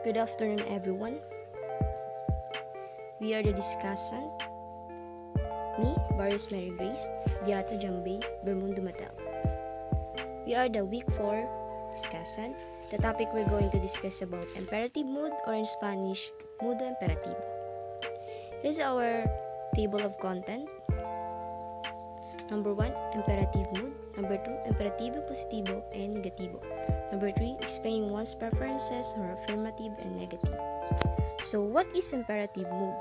Good afternoon, everyone. We are the discussant. Me, Baris Mary Grace, Beata Jambay, Bermundo Matel. We are the week 4 discussant. The topic we're going to discuss about imperative mood, or in Spanish, modo imperativo. Here's our table of content. Number 1, imperative mood. Number 2, imperativo positivo and negativo. Number 3, explaining one's preferences or affirmative and negative. So, what is imperative mood?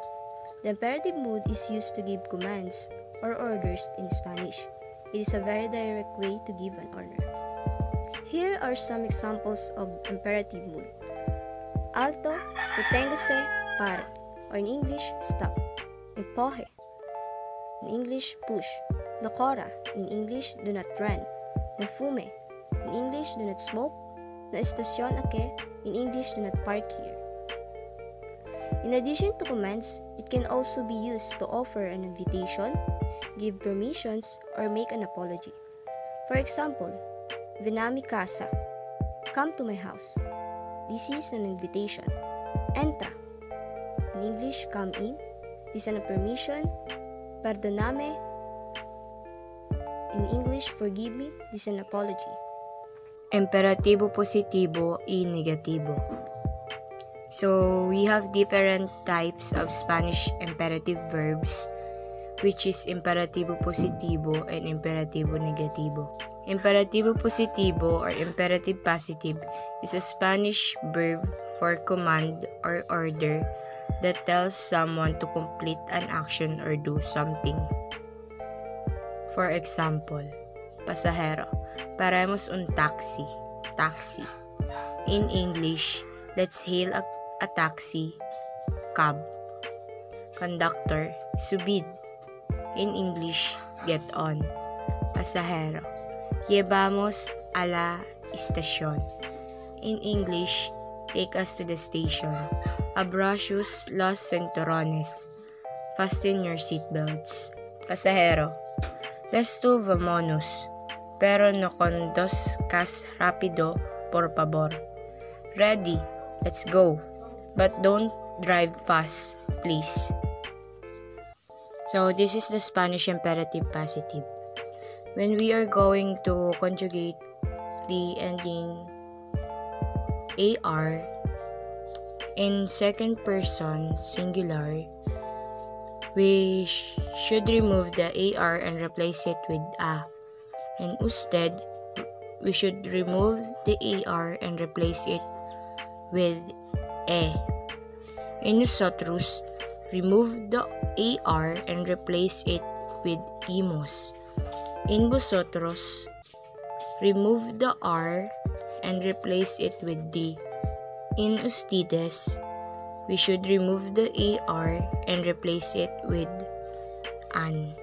The imperative mood is used to give commands or orders in Spanish. It is a very direct way to give an order. Here are some examples of imperative mood. Alto, deténgase, pare, or in English, stop. Empuje, in English, push. No corra, in English, do not run. No fume, in English, do not smoke. No estación aquí, in English, do not park here. In addition to commands, it can also be used to offer an invitation, give permissions, or make an apology. For example, ven a mi casa, come to my house. This is an invitation. Entra, in English, come in. This is a permission. Perdóname, in English, forgive me. This is an apology. Imperativo positivo y negativo. So, we have different types of Spanish imperative verbs, which is imperativo positivo and imperativo negativo. Imperativo positivo, or imperative positive, is a Spanish verb for command or order that tells someone to complete an action or do something. For example, pasahero, paremos un taxi, taxi. In English, let's hail a taxi, cab. Conductor, subid. In English, get on. Pasahero, llevamos a la estación. In English, take us to the station. Abrochus los cinturones. Fasten your seatbelts. Pasahero, let's do vamonos, pero no conduzcas rápido, por favor. Ready, let's go, but don't drive fast, please. So, this is the Spanish imperative positive. When we are going to conjugate the ending AR in second person singular, we should remove the AR and replace it with a. And instead, we should remove the AR and replace it with e. In nosotros, remove the AR and replace it with imos. In vosotros, remove the R and replace it with D. In ustedes, we should remove the AR and replace it with an.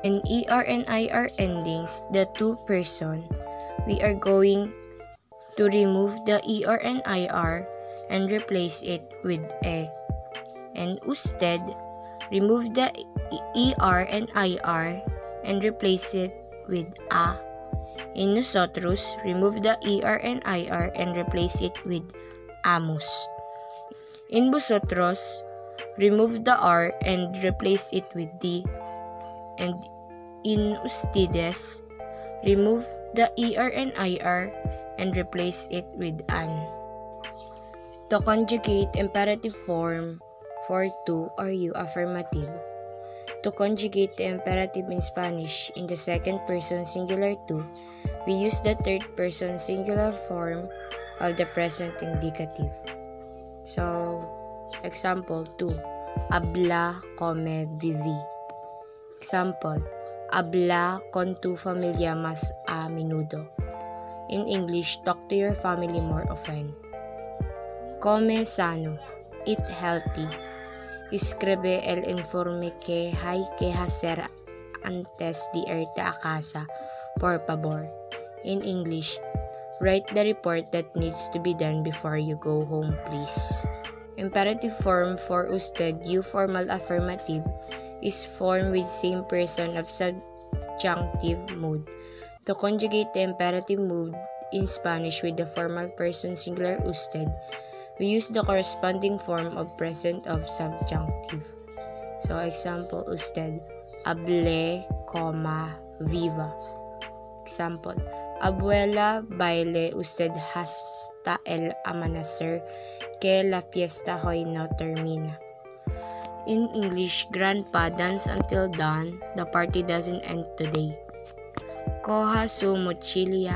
In ER and IR endings, the two person, we are going to remove the ER and IR and replace it with E. And usted, remove the ER and IR and replace it with a. In nosotros, remove the ER and IR and replace it with amos. In vosotros, remove the R and replace it with D. And in ustedes, remove the ER and IR and replace it with an. To conjugate imperative form for to or you affirmative. To conjugate the imperative in Spanish in the second person singular to, we use the third person singular form of the present indicative. So, example 2, habla, come, viví. Example, habla con tu familia más a menudo. In English, talk to your family more often. Come sano, eat healthy. Escribe el informe que hay que hacer antes de irte a casa, por favor. In English, write the report that needs to be done before you go home, please. Imperative form for usted, you formal affirmative, is formed with same person of subjunctive mood. To conjugate the imperative mood in Spanish with the formal person singular usted, we use the corresponding form of present of subjunctive. So, example, usted, hable, viva. Example, abuela baile usted hasta el amanecer que la fiesta hoy no termina. In English, grandpa dance until dawn, the party doesn't end today. Coja su mochila,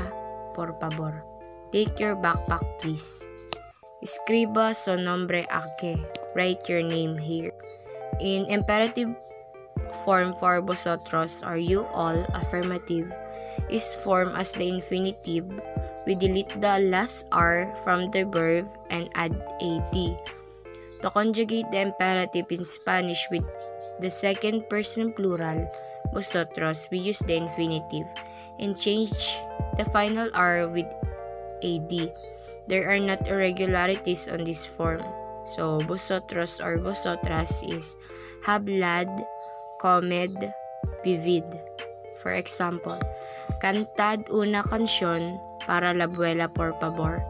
por favor. Take your backpack, please. Escriba su nombre aquí. Write your name here. In imperative form for vosotros or you all, affirmative, is formed as the infinitive. We delete the last R from the verb and add AD. To conjugate the imperative in Spanish with the second person plural, vosotros, we use the infinitive and change the final R with AD. There are not irregularities on this form. So, vosotros or vosotras is hablad, comed, vivid. For example, cantad una canción para la abuela, por favor.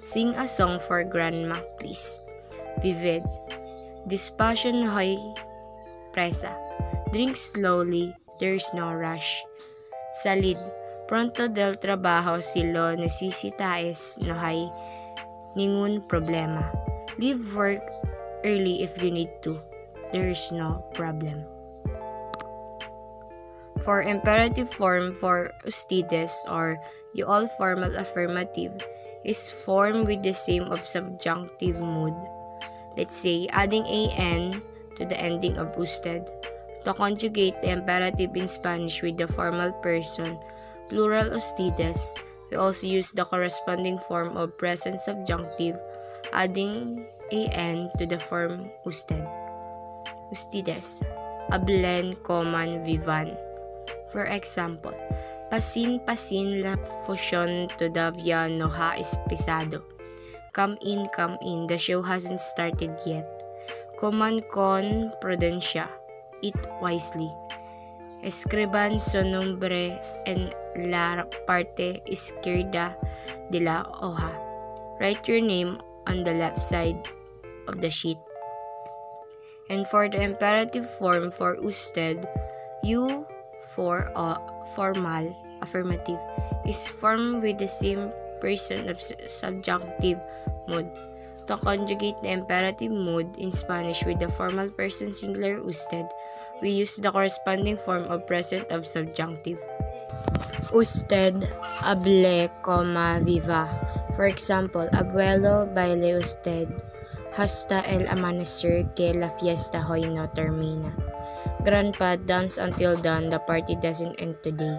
Sing a song for grandma, please. Vivid. Despacio no hay presa. Drink slowly, there's no rush. Salid. Pronto del trabajo si lo necesitáis, no hay ningún problema. Leave work early if you need to. There is no problem. For imperative form for ustedes or you all formal affirmative is formed with the same of subjunctive mood. Let's say adding an to the ending of usted. To conjugate the imperative in Spanish with the formal person, plural ustedes, we also use the corresponding form of present subjunctive, adding an to the form usted. Ustedes, hablen, coman, vivan. For example, pasin la fusión todavía no ha empezado. Come in, the show hasn't started yet. Coman con prudencia, eat wisely. Escriban su nombre en la parte izquierda de la hoja. Write your name on the left side of the sheet. And for the imperative form for usted, you for formal affirmative is formed with the same person of subjunctive mood. To conjugate the imperative mood in Spanish with the formal person singular usted, we use the corresponding form of present of subjunctive. Usted hable, viva. For example, abuelo baile usted hasta el amanecer que la fiesta hoy no termina. Grandpa dance until dawn, the party doesn't end today.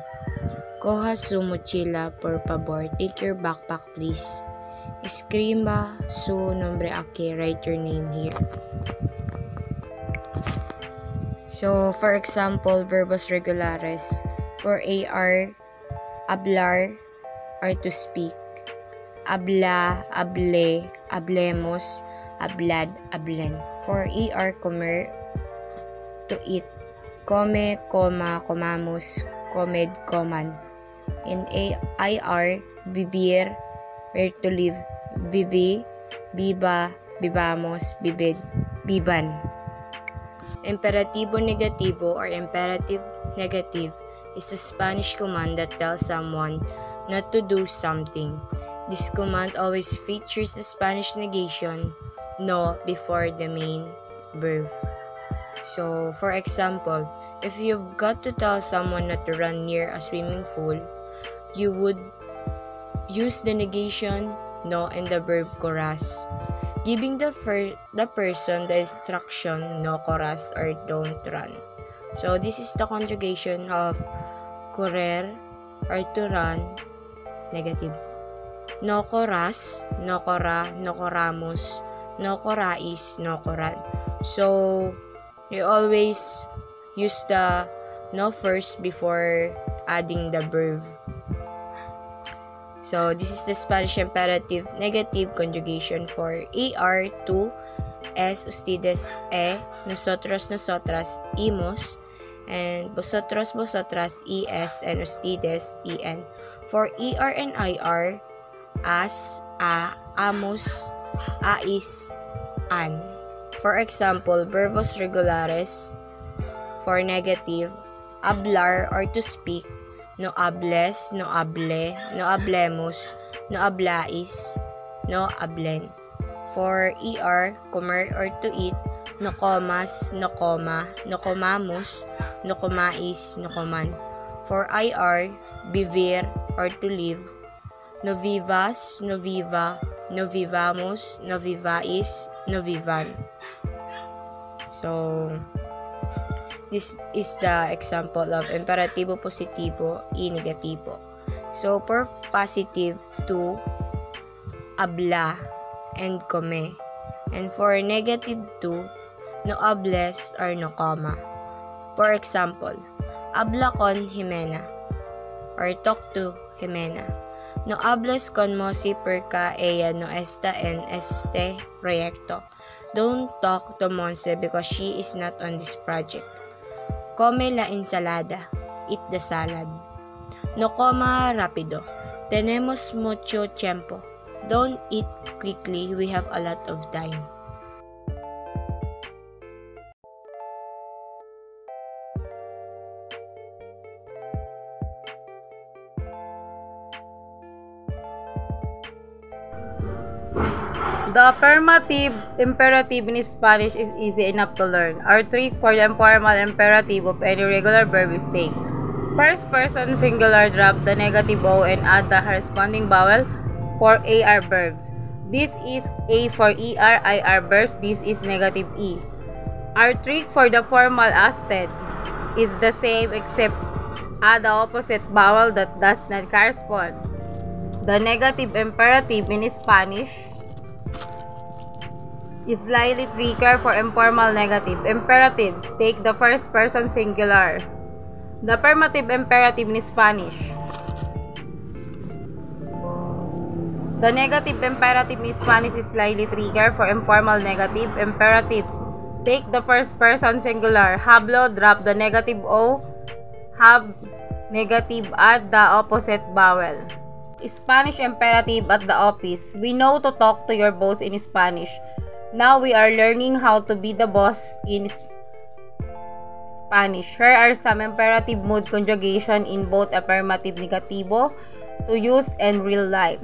Coja su mochila, por favor. Take your backpack, please. Escriba su nombre aquí. Write your name here. So, for example, verbos regulares. For AR, hablar or to speak. Habla, hable, hablemos, hablad, hablen. For ER, comer, to eat. Come, coma, comamos, comed, coman. In IR, vivir, where to live. Vivi, viva, vivamos, vivid, vivan. Imperativo negativo or imperative negative is a Spanish command that tells someone not to do something. This command always features the Spanish negation no before the main verb. So, for example, if you've got to tell someone not to run near a swimming pool, you would use the negation no and the verb corras, giving the person the instruction no corras or don't run. So, this is the conjugation of correr or to run, negative. No corras, no corra, no corramos, no corrais, no corran. So, you always use the no first before adding the verb. So, this is the Spanish imperative negative conjugation for AR to es, ustedes, nosotros, nosotras, imos, and vosotros, vosotras, es, and ustedes, en. For ER and IR, as, amos, ais, an. For example, verbos regulares for negative, hablar or to speak, no hables, no hable, no hablemos, no hablais, no hablen. For er, comer or to eat, no comas, no coma, no comamos, no comais, no coman. For ir, vivir or to live, no vivas, no viva, no vivamos, no vivais, no vivan. So, this is the example of imperativo positivo y negativo. So, for positive, to, habla, and come. And for negative, to, no hables or no coma. For example, habla con Jimena or talk to Jimena. No hables con Mosi porque ella no está en este proyecto. Don't talk to Monse because she is not on this project. Come la ensalada. Eat the salad. No coma rápido. Tenemos mucho tiempo. Don't eat quickly. We have a lot of time. The affirmative imperative in Spanish is easy enough to learn. Our trick for the informal imperative of any regular verb is take first person singular, drop the negative O and add the corresponding vowel for AR verbs. This is A for ER, IR verbs. This is negative E. Our trick for the formal acted is the same except add the opposite vowel that does not correspond. The negative imperative in Spanish is slightly trickier for informal negative imperatives. Take the first person singular. The affirmative imperative in Spanish. The negative imperative in Spanish is slightly trickier for informal negative imperatives. Take the first person singular. Hablo, drop the negative O. Have, negative, add the opposite vowel. Spanish imperative at the office. We know to talk to your boss in Spanish. Now we are learning how to be the boss in Spanish. Here are some imperative mood conjugation in both affirmative negativo to use in real life.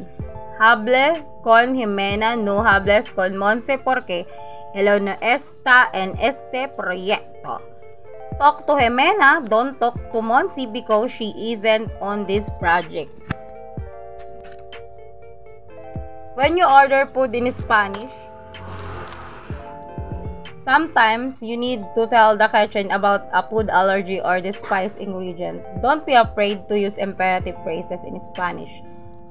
Hable con Jimena, no hables con Monse porque ella no está en este proyecto. Talk to Jimena, don't talk to Monse because she isn't on this project. When you order food in Spanish, sometimes you need to tell the kitchen about a food allergy or the spice ingredient. Don't be afraid to use imperative phrases in Spanish.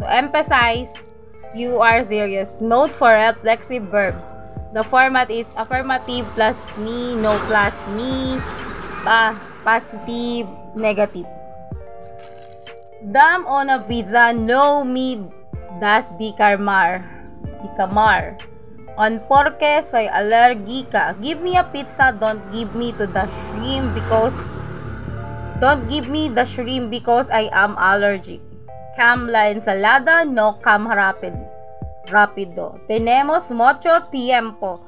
To emphasize, you are serious. Note for reflexive verbs. The format is affirmative plus me, no plus me, positive, negative. Dam on a pizza, no me das di camar. On porque soy alergica. Give me a pizza, don't give me the shrimp because I am allergic. Cam la ensalada, no cam rápido. Tenemos mucho tiempo.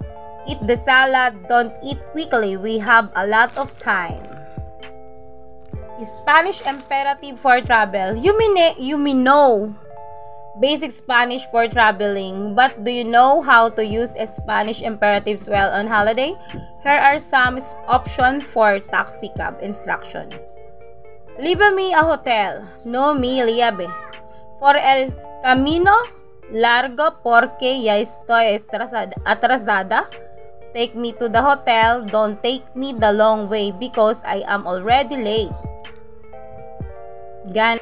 Eat the salad, don't eat quickly. We have a lot of time. Spanish imperative for travel. You may know basic Spanish for traveling, but do you know how to use Spanish imperatives well on holiday? Here are some options for taxi cab instruction. Líbame a hotel. No me lleve. For el camino largo porque ya estoy atrasada. Take me to the hotel. Don't take me the long way because I am already late. Gan